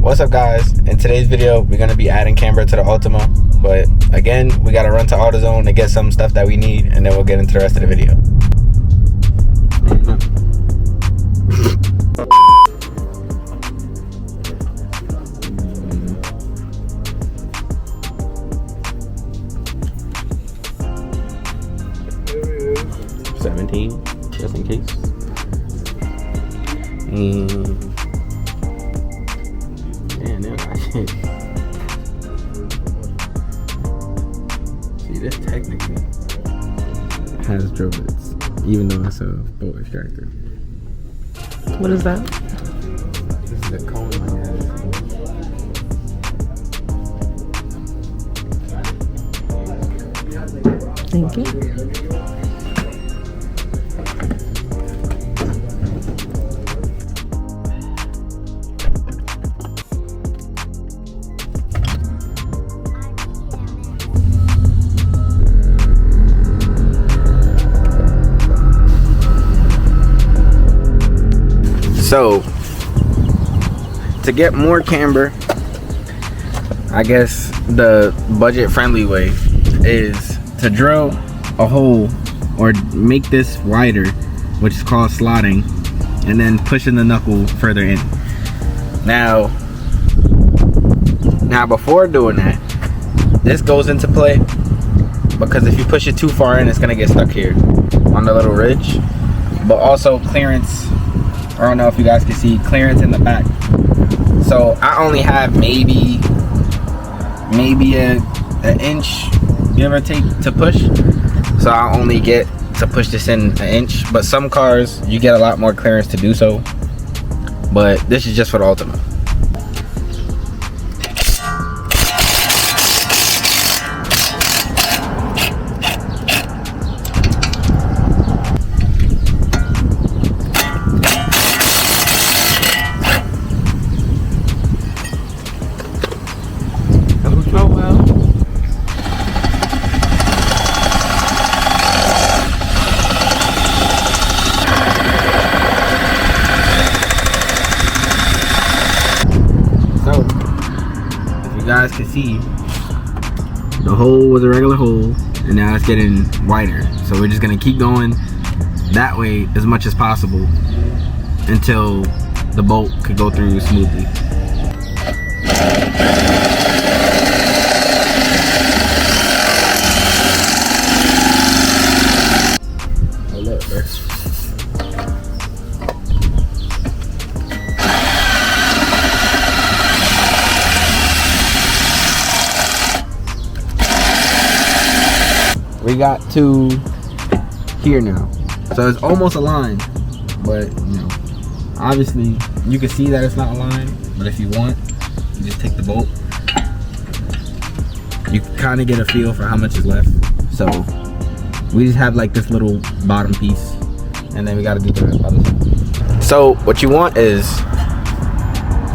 What's up, guys? In today's video, we're going to be adding Camber to the Altima. But again, we got to run to AutoZone to get some stuff that we need, and then we'll get into the rest of the video. $17, just in case. See, this technically has drill bits, even though it's a bolt extractor. What is that? This is the cone I have. Thank you. So, to get more camber, I guess the budget-friendly way is to drill a hole or make this wider, which is called slotting, and then pushing the knuckle further in. Now before doing that, this goes into play because if you push it too far in, it's gonna get stuck here on the little ridge. But also clearance, I don't know if you guys can see clearance in the back. So I only have maybe an inch, give or take, to push. So I only get to push this in an inch. But some cars, you get a lot more clearance to do so. But this is just for the Altima. Oh well. So, if you guys can see, the hole was a regular hole, and now it's getting wider. So we're just gonna keep going that way as much as possible until the bolt could go through smoothly. We got to here now, so it's almost aligned, but you know, obviously you can see that it's not aligned. But if you want, you just take the bolt. You kind of get a feel for how much is left. So we just have like this little bottom piece, and then we got to do the other side. So what you want is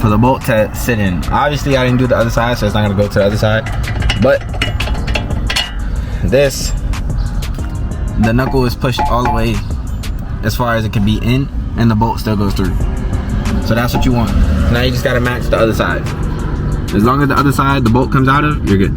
for the bolt to sit in. Obviously I didn't do the other side, so it's not gonna go to the other side, but this, the knuckle is pushed all the way as far as it can be in, and the bolt still goes through. So that's what you want. Now you just gotta match the other side. As long as the other side the bolt comes out of, you're good.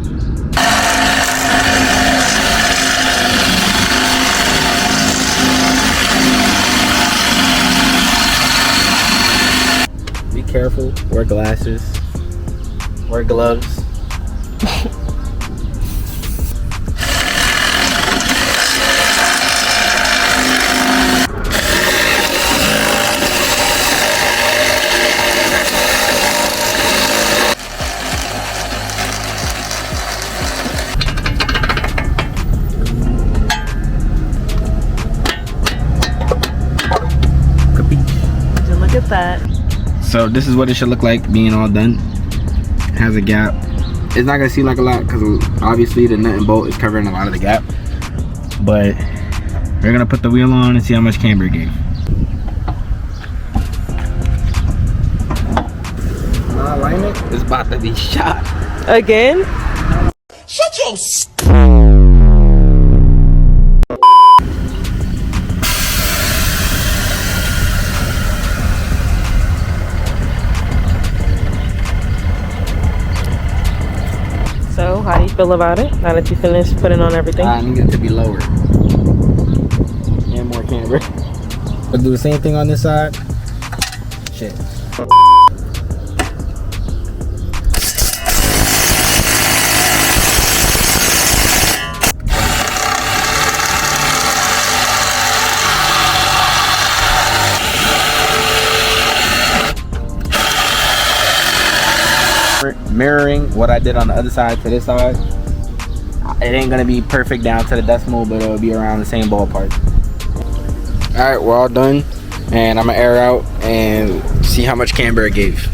Be careful, wear glasses, wear gloves. Look at that. So this is what it should look like being all done. It has a gap. It's not gonna seem like a lot because obviously the nut and bolt is covering a lot of the gap. But we're gonna put the wheel on and see how much camber it gave. My alignment is about to be shot. Again? Shut your How do you feel about it now that you finished putting on everything? I need it to be lower and more camber. I'll do the same thing on this side. Shit. Mirroring what I did on the other side to this side. It ain't gonna be perfect down to the decimal, but it'll be around the same ballpark. All right, we're all done, and I'm gonna air out and see how much camber it gave.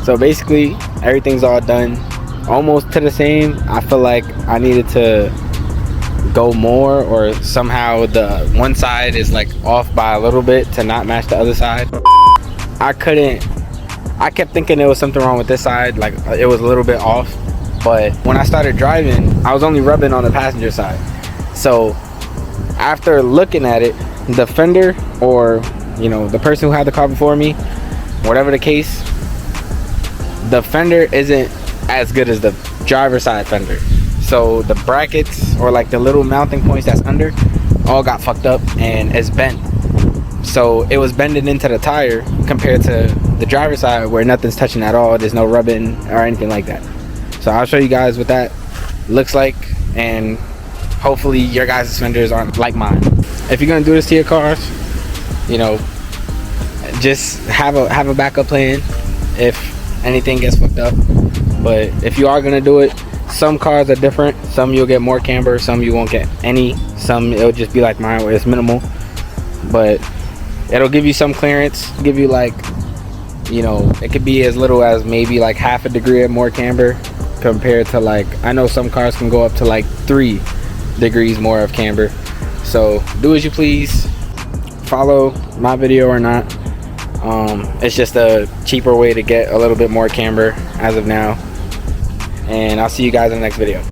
So basically everything's all done, almost to the same. I feel like I needed to go more, or somehow the one side is like off by a little bit to not match the other side. I kept thinking there was something wrong with this side, like it was a little bit off, but when I started driving I was only rubbing on the passenger side. So after looking at it, the fender, or you know, the person who had the car before me, whatever the case, the fender isn't as good as the driver's side fender. So the brackets, or like the little mounting points that's under, all got fucked up and it's bent. So it was bending into the tire compared to the driver's side where nothing's touching at all. There's no rubbing or anything like that. So I'll show you guys what that looks like, and hopefully your guys' fenders aren't like mine. If you're gonna do this to your cars, you know, just have a backup plan if anything gets fucked up. But if you are gonna do it, some cars are different. Some you'll get more camber, some you won't get any. Some it'll just be like mine where it's minimal, but it'll give you some clearance, give you like, you know, it could be as little as maybe like half a degree of more camber compared to, like, I know some cars can go up to like 3 degrees more of camber. So do as you please, follow my video or not. It's just a cheaper way to get a little bit more camber as of now, and I'll see you guys in the next video.